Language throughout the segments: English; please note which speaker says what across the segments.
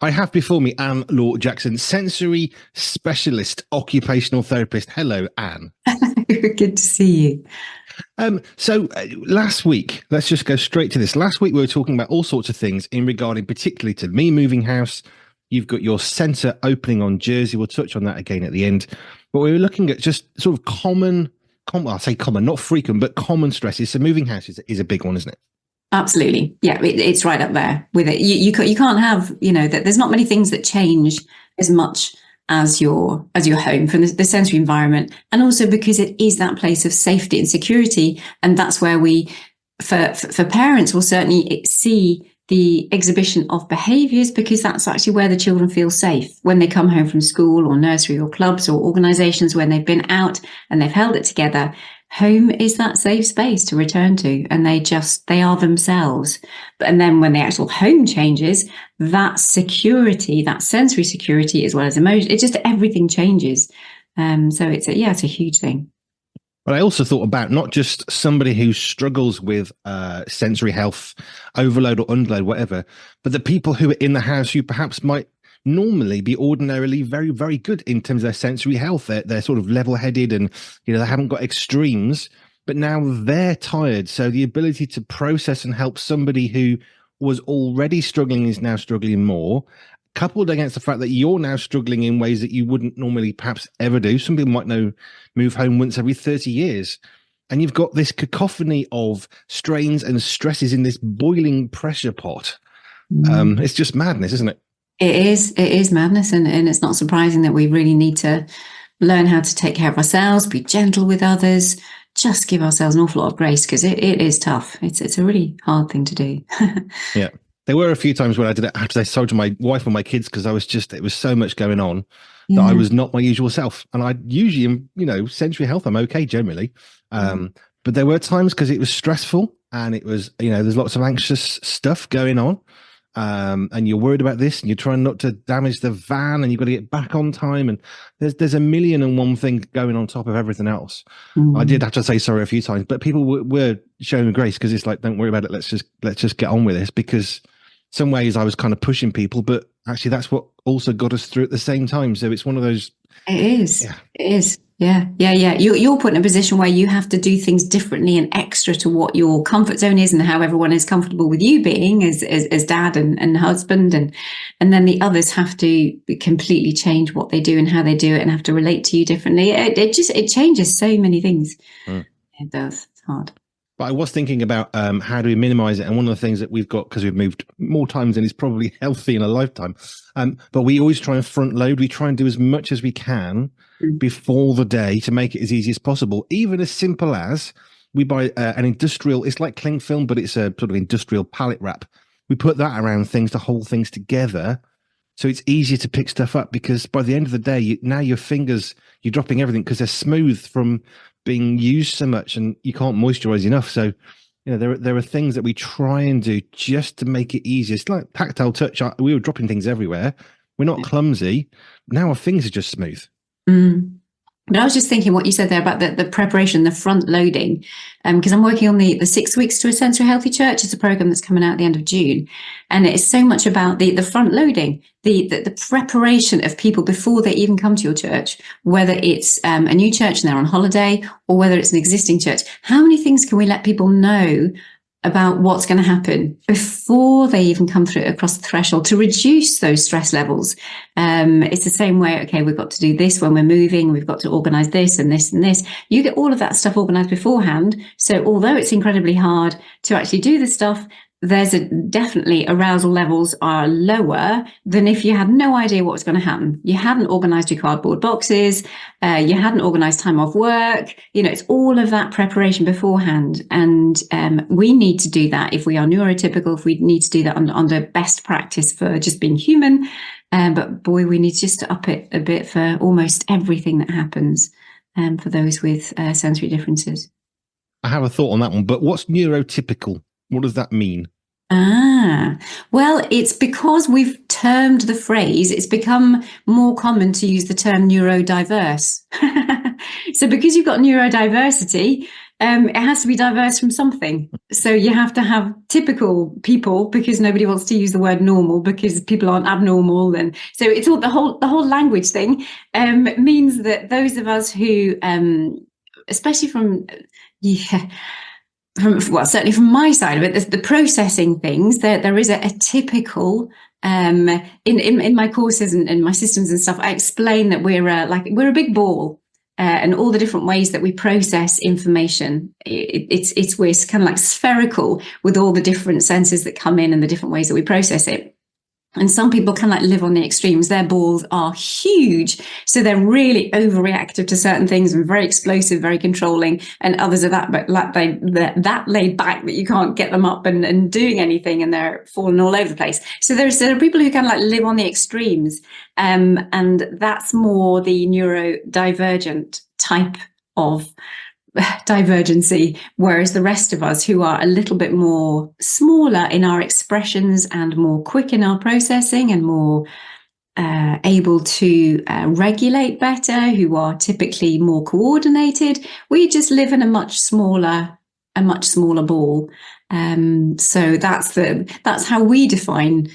Speaker 1: I have before me Anne Laure Jackson, sensory specialist, occupational therapist. Hello, Anne.
Speaker 2: Good to see you.
Speaker 1: Last week, let's just go straight to this. Last week, we were talking about all sorts of things in regarding particularly to me moving house. You've got your centre opening on Jersey. We'll touch on that again at the end. But we were looking at just sort of I'll say common, not frequent, but common stresses. So moving house is a big one, isn't it?
Speaker 2: Absolutely. Yeah, it's right up there with it. You can't have, that there's not many things that change as much as your home from the sensory environment. And also because it is that place of safety and security. And that's where we, for parents, will certainly see the exhibition of behaviours, because that's actually where the children feel safe when they come home from school or nursery or clubs or organisations, when they've been out and they've held it together. Home is that safe space to return to, and they are themselves. And then when the actual home changes, that security, that sensory security, as well as emotion, it just, everything changes. So it's a huge thing.
Speaker 1: But I also thought about not just somebody who struggles with sensory health, overload or underload, whatever, but the people who are in the house who perhaps might normally be ordinarily very, very good in terms of their sensory health. They're sort of level-headed and, they haven't got extremes, but now they're tired. So the ability to process and help somebody who was already struggling is now struggling more, coupled against the fact that you're now struggling in ways that you wouldn't normally perhaps ever do. Some people might move home once every 30 years. And you've got this cacophony of strains and stresses in this boiling pressure pot. It's just madness, isn't it?
Speaker 2: It is madness. And it's not surprising that we really need to learn how to take care of ourselves, be gentle with others, just give ourselves an awful lot of grace, because it is tough. It's a really hard thing to do.
Speaker 1: Yeah. There were a few times when I did it, I had to say sorry to my wife and my kids, because it was so much going on that I was not my usual self. And I usually am, sensory health, I'm okay generally. But there were times because it was stressful and it was, there's lots of anxious stuff going on. And you're worried about this and you're trying not to damage the van and you've got to get back on time. And there's a million and one thing going on top of everything else. I did have to say sorry a few times, but people were showing grace, because it's like, don't worry about it. Let's just get on with this, because some ways I was kind of pushing people, but actually that's what also got us through at the same time. So it's one of those.
Speaker 2: It is. Yeah. It is. Yeah. You're put in a position where you have to do things differently and extra to what your comfort zone is and how everyone is comfortable with you being as dad and husband. And then the others have to completely change what they do and how they do it and have to relate to you differently. It changes so many things. It does. It's hard.
Speaker 1: But I was thinking about how do we minimize it? And one of the things that we've got, because we've moved more times than is probably healthy in a lifetime, but we always try and front load. We try and do as much as we can before the day to make it as easy as possible. Even as simple as we buy an industrial, it's like cling film, but it's a sort of industrial pallet wrap. We put that around things to hold things together. So it's easier to pick stuff up, because by the end of the day, now your fingers, you're dropping everything because they're smooth from being used so much and you can't moisturize enough. So, there are things that we try and do just to make it easier. It's like tactile touch. We were dropping things everywhere. We're not clumsy. Now our fingers are just smooth.
Speaker 2: But I was just thinking what you said there about the preparation, the front loading, because I'm working on the 6 weeks to a sensory healthy church. It's a program that's coming out at the end of June. And it's so much about the front loading, the preparation of people before they even come to your church, whether it's a new church and they're on holiday or whether it's an existing church. How many things can we let people know about what's going to happen before they even come through across the threshold to reduce those stress levels? It's the same way, okay, we've got to do this when we're moving, we've got to organize this and this and this. You get all of that stuff organized beforehand. So although it's incredibly hard to actually do the stuff, there's definitely arousal levels are lower than if you had no idea what was going to happen. You hadn't organized your cardboard boxes. You hadn't organized time off work. It's all of that preparation beforehand. And we need to do that if we are neurotypical, if we need to do that under best practice for just being human. But boy, we need just to up it a bit for almost everything that happens for those with sensory differences.
Speaker 1: I have a thought on that one, but what's neurotypical? What does that mean?
Speaker 2: Well, it's because we've termed the phrase, it's become more common to use the term neurodiverse. So because you've got neurodiversity, it has to be diverse from something. So you have to have typical people, because nobody wants to use the word normal because people aren't abnormal, and so it's all the whole language thing means that those of us who, especially from certainly from my side of it, the processing things, there is a typical. In my courses and my systems and stuff, I explain that we're a big ball. And all the different ways that we process information, we're kind of like spherical with all the different senses that come in and the different ways that we process it. And some people can like live on the extremes. Their balls are huge, so they're really overreactive to certain things and very explosive, very controlling. And others are that laid back that you can't get them up and doing anything, and they're falling all over the place. So there are people who kind of like live on the extremes, and that's more the neurodivergent type of divergency, whereas the rest of us who are a little bit more smaller in our expressions and more quick in our processing and more able to regulate better, who are typically more coordinated, we just live in a much smaller ball. So that's how we define.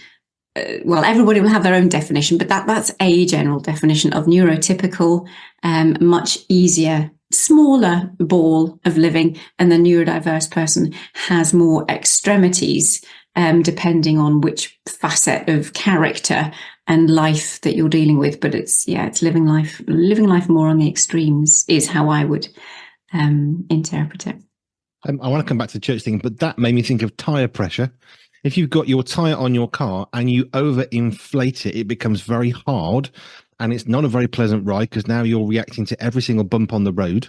Speaker 2: Well, everybody will have their own definition, but that's a general definition of neurotypical, much easier, smaller ball of living, and the neurodiverse person has more extremities, depending on which facet of character and life that you're dealing with. But it's living life more on the extremes is how I would interpret it.
Speaker 1: I want to come back to the church thing, but that made me think of tire pressure. If you've got your tire on your car and you overinflate it, it becomes very hard, and it's not a very pleasant ride because now you're reacting to every single bump on the road.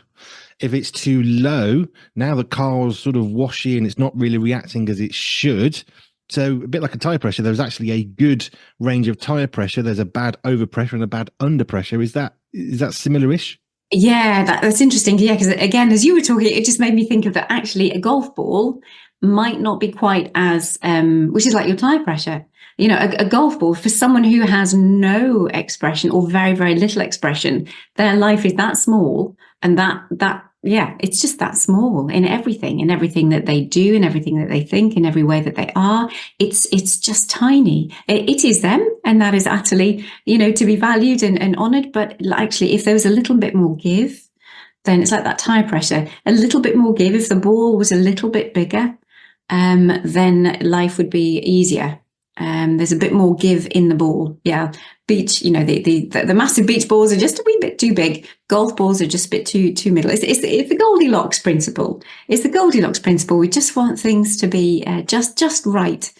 Speaker 1: If it's too low, now the car's sort of washy and it's not really reacting as it should. So a bit like a tire pressure, there's actually a good range of tire pressure. There's a bad overpressure and a bad underpressure. Is that similar-ish?
Speaker 2: Yeah, that's interesting. Yeah, because again, as you were talking, it just made me think of that actually a golf ball might not be quite as, which is like your tire pressure. You know, a golf ball for someone who has no expression or very, very little expression, their life is that small, and it's just that small in everything that they do, in everything that they think, in every way that they are. It's just tiny. It is them, and that is utterly, to be valued and honored. But actually, if there was a little bit more give, then it's like that tire pressure, a little bit more give. If the ball was a little bit bigger, then life would be easier. There's a bit more give in the ball. Yeah. Beach, the massive beach balls are just a wee bit too big. Golf balls are just a bit too middle. It's the Goldilocks principle. It's the Goldilocks principle. We just want things to be just right.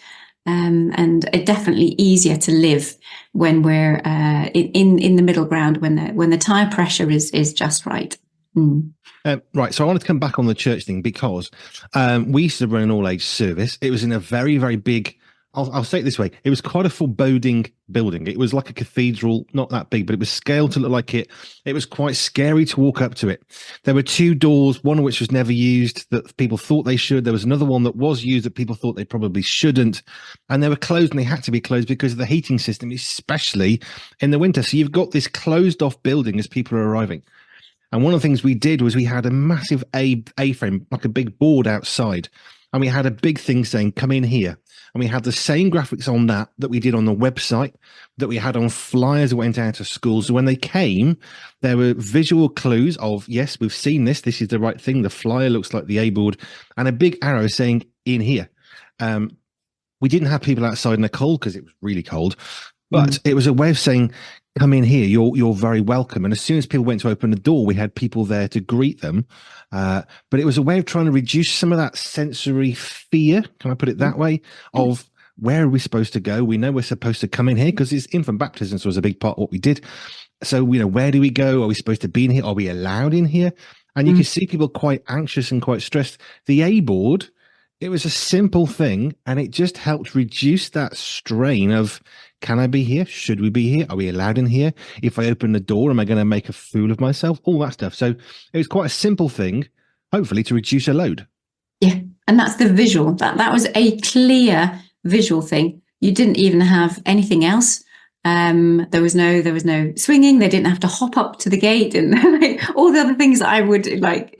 Speaker 2: And definitely easier to live when we're in the middle ground, when the tire pressure is just right.
Speaker 1: Right. So I wanted to come back on the church thing because we used to run an all-age service. It was in a very, very big, I'll say it this way, it was quite a foreboding building. It was like a cathedral, not that big, but it was scaled to look like it. It was quite scary to walk up to it. There were two doors, one of which was never used that people thought they should. There was another one that was used that people thought they probably shouldn't. And they were closed, and they had to be closed because of the heating system, especially in the winter. So you've got this closed off building as people are arriving. And one of the things we did was we had a massive A-frame, like a big board outside. And we had a big thing saying, come in here. And we had the same graphics on that we did on the website, that we had on flyers that went out to schools. So when they came, there were visual clues of, yes, we've seen this. This is the right thing. The flyer looks like the A-board, and a big arrow saying in here. We didn't have people outside in the cold because it was really cold, but it was a way of saying, come in here, you're very welcome. And as soon as people went to open the door, we had people there to greet them. But it was a way of trying to reduce some of that sensory fear, can I put it that way, of where are we supposed to go? We know we're supposed to come in here because it's infant baptism, so it was a big part of what we did. So, where do we go? Are we supposed to be in here? Are we allowed in here? And you can see people quite anxious and quite stressed. The A-board, it was a simple thing, and it just helped reduce that strain of, can I be here? Should we be here? Are we allowed in here? If I open the door, am I going to make a fool of myself? All that stuff. So it was quite a simple thing, hopefully, to reduce a load.
Speaker 2: Yeah, and that's the visual. That was a clear visual thing. You didn't even have anything else. There was no swinging. They didn't have to hop up to the gate, and like, all the other things that I would like.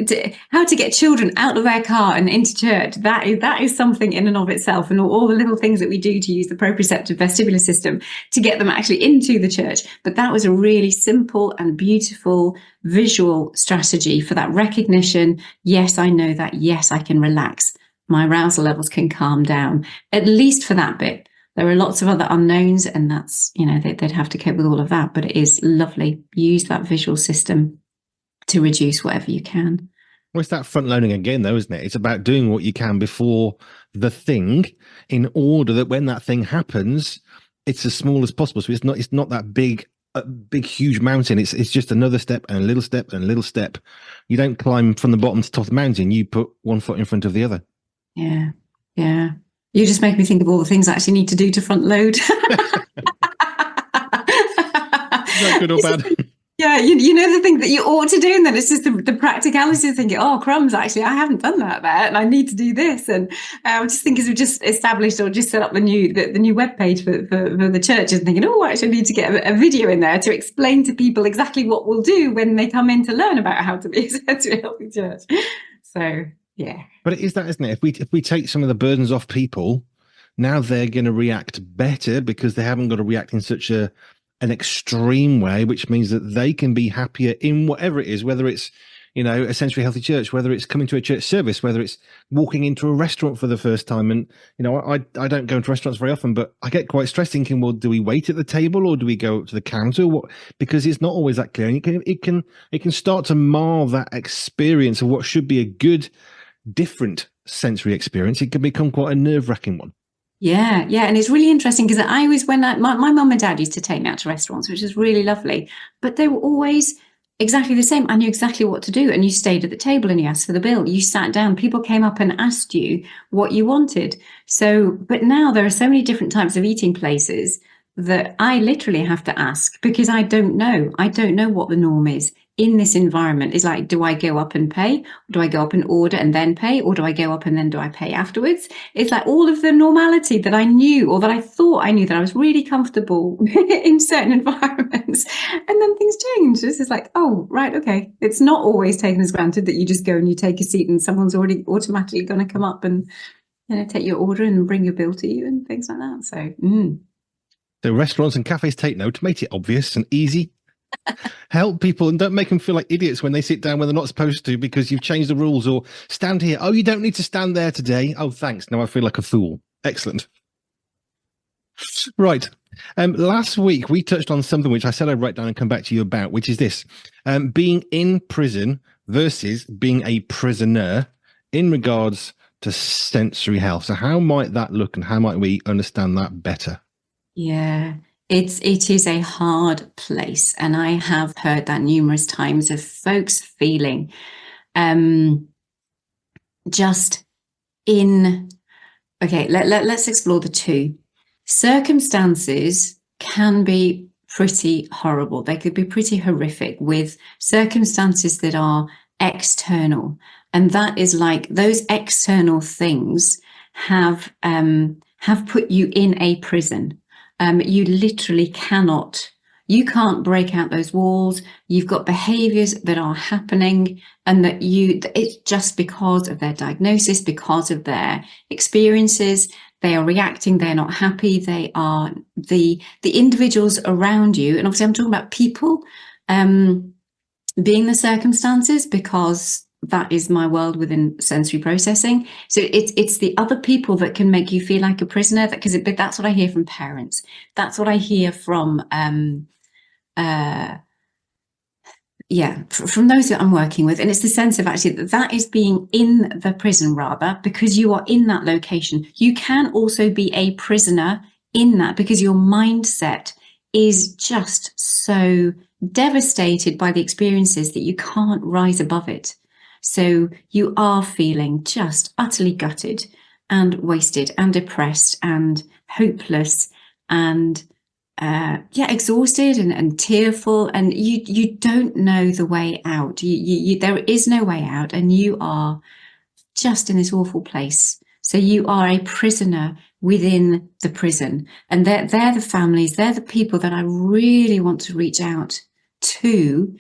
Speaker 2: How to get children out of their car and into church. That is something in and of itself, and all the little things that we do to use the proprioceptive vestibular system to get them actually into the church. But that was a really simple and beautiful visual strategy for that recognition. Yes, I know that. Yes, I can relax. My arousal levels can calm down, at least for that bit. There are lots of other unknowns, and that's, they'd have to cope with all of that, but it is lovely. Use that visual system to reduce whatever you can.
Speaker 1: Well, it's that front loading again, though, isn't it? It's about doing what you can before the thing, in order that when that thing happens, it's as small as possible. So it's not that big, huge mountain. It's just another step and a little step and a little step. You don't climb from the bottom to the top of the mountain. You put one foot in front of the other.
Speaker 2: Yeah. Yeah. You just make me think of all the things I actually need to do to front load. Is
Speaker 1: that good or bad?
Speaker 2: Yeah, you know the thing that you ought to do, and then it's just the practicality of thinking, oh, crumbs, actually, I haven't done that there, and I need to do this. And I'm just thinking, we've just established or just set up the new webpage for the churches, and thinking, oh, I actually need to get a video in there to explain to people exactly what we'll do when they come in to learn about how to be a sensory healthy church. So, yeah.
Speaker 1: But it is that, isn't it? If we take some of the burdens off people, now they're going to react better because they haven't got to react in such an extreme way, which means that they can be happier in whatever it is, whether it's, a sensory healthy church, whether it's coming to a church service, whether it's walking into a restaurant for the first time. And, I don't go into restaurants very often, but I get quite stressed thinking, well, do we wait at the table or do we go up to the counter? Because it's not always that clear. And it can start to mar that experience of what should be a good, different sensory experience. It can become quite a nerve-wracking one.
Speaker 2: Yeah, and it's really interesting because I always, my mum and dad used to take me out to restaurants, which is really lovely, but they were always exactly the same. I knew exactly what to do, and you stayed at the table and you asked for the bill. You sat down, people came up and asked you what you wanted. So, but now there are so many different types of eating places that I literally have to ask because I don't know what the norm is in this environment. Is like, do I go up and pay? Or do I go up and order and then pay? Or do I go up and then do I pay afterwards? It's like all of the normality that I knew, or that I thought I knew, that I was really comfortable in certain environments. And then things change. This is like, oh, right, okay. It's not always taken as granted that you just go and you take a seat and someone's already automatically going to come up and take your order and bring your bill to you and things like that. So,
Speaker 1: So restaurants and cafes take note, make it obvious and easy. Help people and don't make them feel like idiots when they sit down when they're not supposed to because you've changed the rules. Or stand here. Oh, you don't need to stand there today. Oh, thanks. Now I feel like a fool. Excellent. Right. Last week we touched on something which I said I'd write down and come back to you about, which is this: being in prison versus being a prisoner in regards to sensory health. So how might that look and how might we understand that better?
Speaker 2: Yeah, it is a hard place, and I have heard that numerous times of folks feeling just in. Okay, let's explore the two. Circumstances can be pretty horrible. They could be pretty horrific, with circumstances that are external, and that is like those external things have put you in a prison. You literally you can't break out those walls. You've got behaviors that are happening, and that it's just because of their diagnosis, because of their experiences. They are reacting. They're not happy. They are the individuals around you. And obviously I'm talking about people, being the circumstances, because that is my world within sensory processing. So it's the other people that can make you feel like a prisoner. Because that's what I hear from parents. That's what I hear from from those that I'm working with. And it's the sense of actually that is being in the prison, rather, because you are in that location. You can also be a prisoner in that because your mindset is just so devastated by the experiences that you can't rise above it. So you are feeling just utterly gutted and wasted and depressed and hopeless and exhausted and tearful, and you don't know the way out. There is no way out, and you are just in this awful place. So you are a prisoner within the prison. And they're the families, they're the people that I really want to reach out to,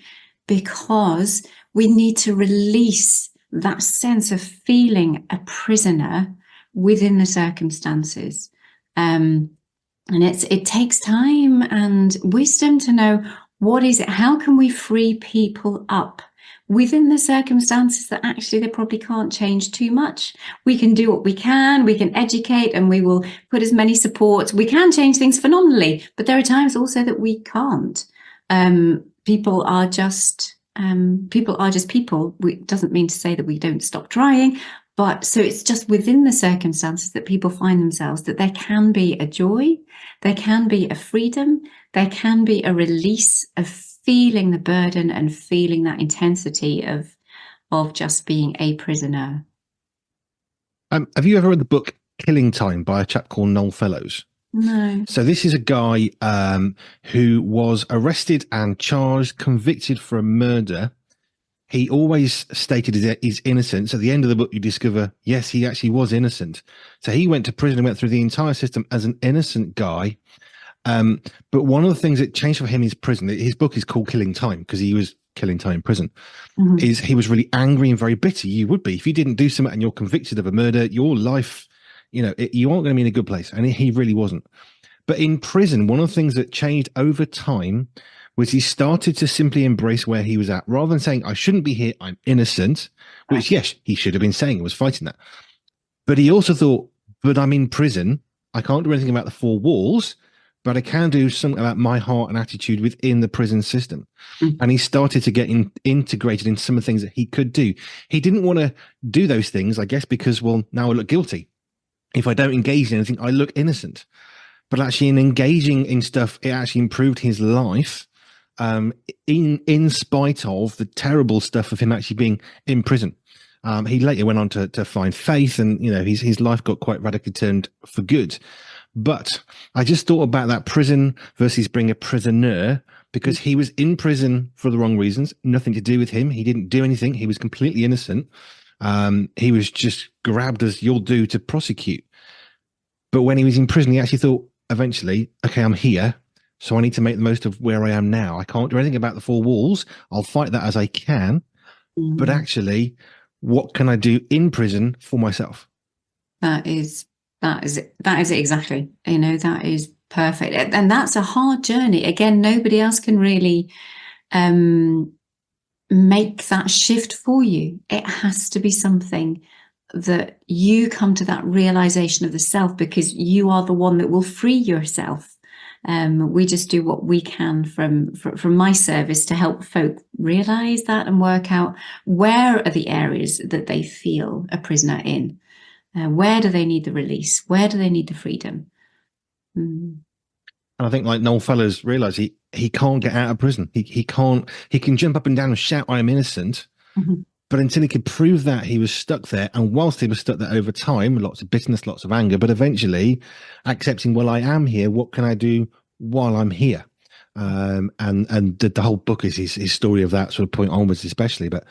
Speaker 2: because we need to release that sense of feeling a prisoner within the circumstances. And it takes time and wisdom to know what is it, how can we free people up within the circumstances that actually they probably can't change too much. We can do what we can educate, and we will put as many supports. We can change things phenomenally, but there are times also that we can't. People are just people. It doesn't mean to say that we don't stop trying, but so it's just within the circumstances that people find themselves, that there can be a joy, there can be a freedom, there can be a release of feeling the burden and feeling that intensity of just being a prisoner.
Speaker 1: Have you ever read the book Killing Time by a chap called Noel Fellowes?
Speaker 2: No.
Speaker 1: So this is a guy who was arrested and charged, convicted for a murder. He always stated his innocence. At the end of the book, you discover, yes, he actually was innocent. So he went to prison and went through the entire system as an innocent guy. But one of the things that changed for him is prison. His book is called Killing Time because he was killing time in prison. Mm-hmm. Is he was really angry and very bitter. You would be if you didn't do something and you're convicted of a murder. Your life, you aren't going to be in a good place. And he really wasn't. But in prison, one of the things that changed over time was he started to simply embrace where he was at, rather than saying, I shouldn't be here, I'm innocent, which, yes, he should have been saying, was fighting that. But he also thought, but I'm in prison. I can't do anything about the four walls, but I can do something about my heart and attitude within the prison system. Mm. And he started to get integrated in some of the things that he could do. He didn't want to do those things, I guess, because, well, now I look guilty. If I don't engage in anything, I look innocent. But actually, in engaging in stuff, it actually improved his life. In spite of the terrible stuff of him actually being in prison. He later went on to find faith, and his life got quite radically turned for good. But I just thought about that prison versus being a prisoner, because he was in prison for the wrong reasons, nothing to do with him. He didn't do anything. He was completely innocent. He was just grabbed, as you'll do, to prosecute. But when he was in prison, he actually thought eventually, okay, I'm here. So I need to make the most of where I am now. I can't do anything about the four walls. I'll fight that as I can. Mm. But actually, what can I do in prison for myself?
Speaker 2: That is it exactly. That is perfect. And that's a hard journey. Again, nobody else can really make that shift for you. It has to be something that you come to that realization of the self, because you are the one that will free yourself. We just do what we can from my service to help folk realize that and work out where are the areas that they feel a prisoner in. Where do they need the release? Where do they need the freedom?
Speaker 1: And I think, like Noel Fellowes realized, he can't get out of prison. He can jump up and down and shout, I'm innocent. Mm-hmm. But until he could prove that, he was stuck there. And whilst he was stuck there over time, lots of bitterness, lots of anger, but eventually accepting, well, I am here. What can I do while I'm here? And the whole book is his story of that sort of point onwards, especially. But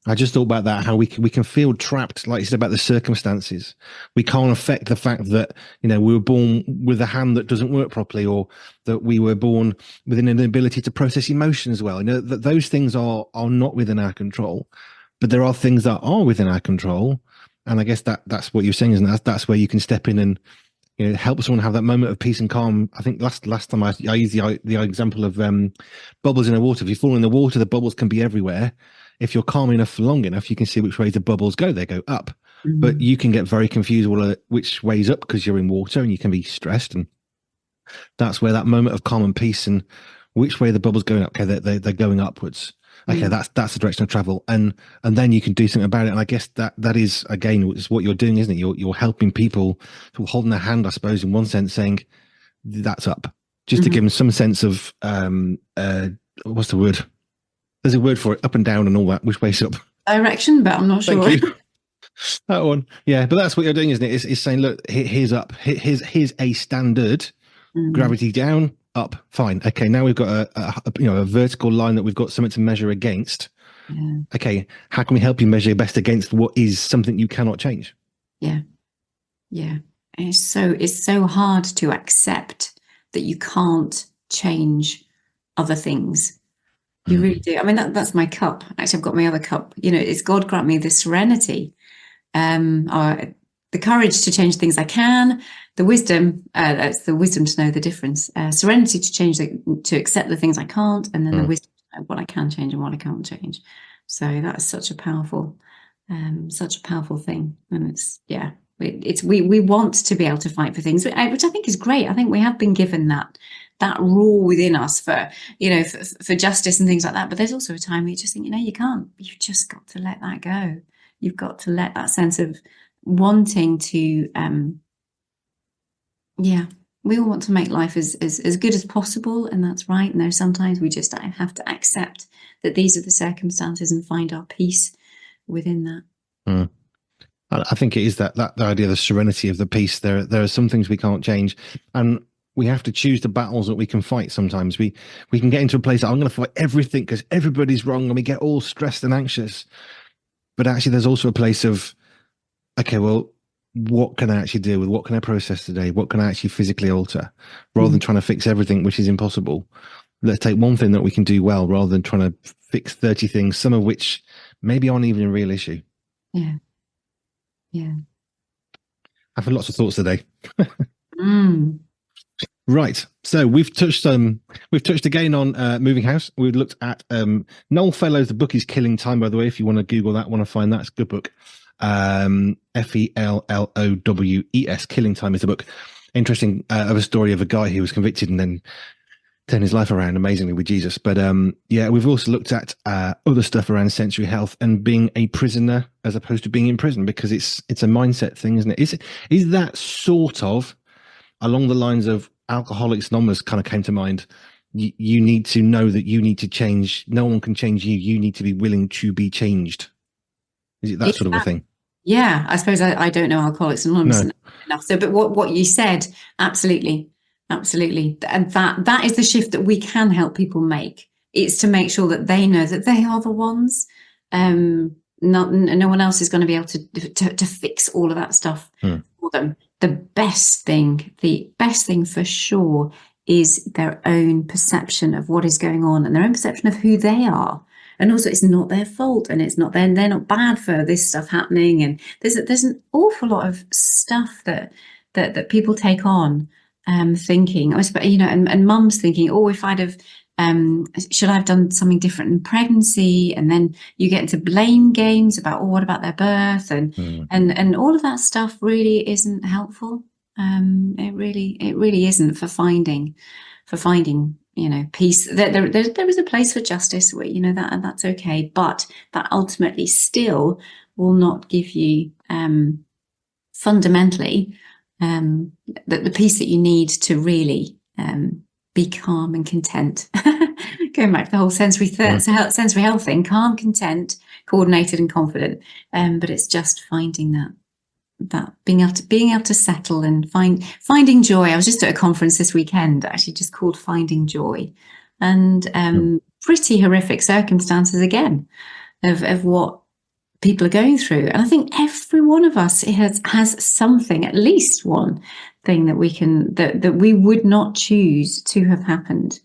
Speaker 1: I just thought about that, how we can feel trapped, like you said, about the circumstances. We can't affect the fact that, we were born with a hand that doesn't work properly, or that we were born with an inability to process emotions well. That those things are not within our control. But there are things that are within our control, and I guess that's what you're saying, isn't it? That's where you can step in and help someone have that moment of peace and calm. I think last time I used the example of bubbles in the water. If you fall in the water, the bubbles can be everywhere. If you're calm enough for long enough, you can see which way the bubbles go. They go up, but you can get very confused which way's up because you're in water, and you can be stressed. And that's where that moment of calm and peace, and which way the bubbles going up. Okay, they're going upwards. Okay, that's the direction of travel, and then you can do something about it. And I guess that is, again, is what you're doing, isn't it? You're helping people, holding their hand, I suppose, in one sense, saying that's up, just to give them some sense of what's the word? There's a word for it, up and down and all that. Which way's up?
Speaker 2: Direction, but I'm not sure.
Speaker 1: Thank you. That one, yeah. But that's what you're doing, isn't it? It's saying, look, here's up. Here's a standard. Gravity down. Up, fine. Okay, now we've got a vertical line that we've got something to measure against. Yeah. Okay, how can we help you measure best against what is something you cannot change?
Speaker 2: Yeah, Yeah. It's so hard to accept that you can't change other things. You really do. I mean, that's my cup. Actually, I've got my other cup. It's God grant me the serenity, the courage to change things I can, the wisdom, that's the wisdom to know the difference, serenity to change, to accept the things I can't, and then the wisdom to know what I can change and what I can't change. So that's such a powerful thing. And we want to be able to fight for things, which I think is great. I think we have been given that roar within us for justice and things like that. But there's also a time where you just think, you can't. You've just got to let that go. You've got to let that sense of wanting to, we all want to make life as good as possible, and that's right. And there's sometimes we just have to accept that these are the circumstances and find our peace within that.
Speaker 1: I think it is that the idea of the serenity of the peace. There are some things we can't change, and we have to choose the battles that we can fight. Sometimes we can get into a place that I'm going to fight everything because everybody's wrong, and we get all stressed and anxious. But actually, there's also a place of, okay, well, what can I actually deal with? What can I process today? What can I actually physically alter? Rather than trying to fix everything, which is impossible. Let's take one thing that we can do well, rather than trying to fix 30 things, some of which maybe aren't even a real issue.
Speaker 2: Yeah.
Speaker 1: I've had lots of thoughts today. Right. So we've touched again on Moving House. We looked at Noel Fellowes. The book is Killing Time, by the way. If you want to Google that, want to find that, it's a good book. Fellowes, Killing Time is the book. Interesting of a story of a guy who was convicted and then turned his life around amazingly with Jesus. But we've also looked at other stuff around sensory health and being a prisoner as opposed to being in prison, because it's a mindset thing, isn't it? Is that sort of along the lines of Alcoholics Anonymous kind of came to mind? You need to know that you need to change. No one can change you. You need to be willing to be changed. Is it that sort of a thing?
Speaker 2: Yeah, I suppose I don't know Alcoholics Anonymous enough. So, but what you said, absolutely, and that is the shift that we can help people make. It's to make sure that they know that they are the ones. No one else is going to be able to fix all of that stuff for them. The best thing for sure is their own perception of what is going on and their own perception of who they are. And also, it's not their fault, and it's not they're not bad for this stuff happening. And there's an awful lot of stuff that people take on, thinking, and mums thinking, oh, if I'd have, should I have done something different in pregnancy? And then you get into blame games about, what about their birth, and all of that stuff really isn't helpful. It really isn't for finding peace. There is a place for justice, that, and that's okay, but that ultimately still will not give you fundamentally the peace that you need to really be calm and content. Going back to the whole sensory health thing, calm, content, coordinated and confident, but it's just finding that being able to settle and finding joy. I was just at a conference this weekend, actually, just called Finding Joy, and pretty horrific circumstances again of what people are going through. And I think every one of us has something, at least one thing that we would not choose to have happened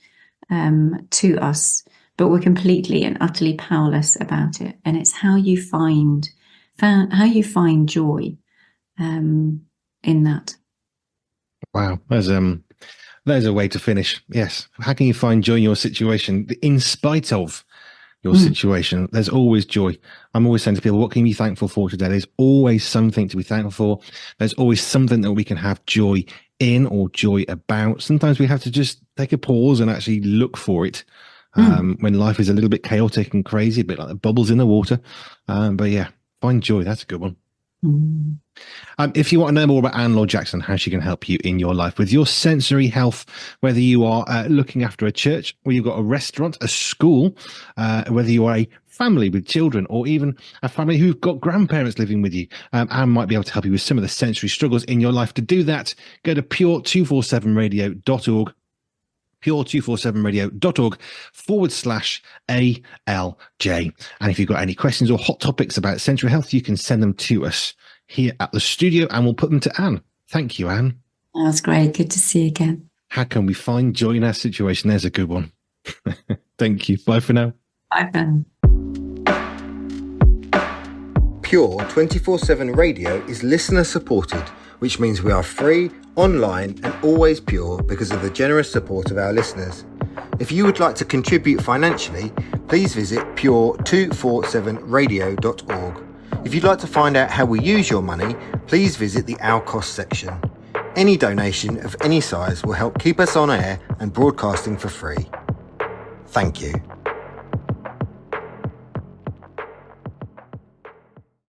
Speaker 2: to us, but we're completely and utterly powerless about it. And it's how you find joy in that.
Speaker 1: Wow, there's a way to finish. Yes, how can you find joy in your situation in spite of your situation? There's always joy. I'm always saying to people, what can you be thankful for today? There's always something to be thankful for. There's always something that we can have joy in or joy about. Sometimes we have to just take a pause and actually look for it when life is a little bit chaotic and crazy, a bit like the bubbles in the water. But yeah, find joy. That's a good one. If you want to know more about Anne Laure Jackson, how she can help you in your life with your sensory health, whether you are looking after a church, or you've got a restaurant, a school, whether you are a family with children, or even a family who've got grandparents living with you, Anne might be able to help you with some of the sensory struggles in your life. To do that, go to pure247radio.org. pure247radio.org/ALJ. And if you've got any questions or hot topics about sensory health, you can send them to us here at the studio, and we'll put them to Anne. Thank you, Anne.
Speaker 2: That's great. Good to see you again.
Speaker 1: How can we find joy in our situation? There's a good one. Thank you. Bye for now.
Speaker 2: Bye, Ben.
Speaker 3: Pure 24/7 radio is listener supported, which means we are free, online and always pure because of the generous support of our listeners. If you would like to contribute financially, please visit pure247radio.org. If you'd like to find out how we use your money, please visit the Our Cost section. Any donation of any size will help keep us on air and broadcasting for free. Thank you.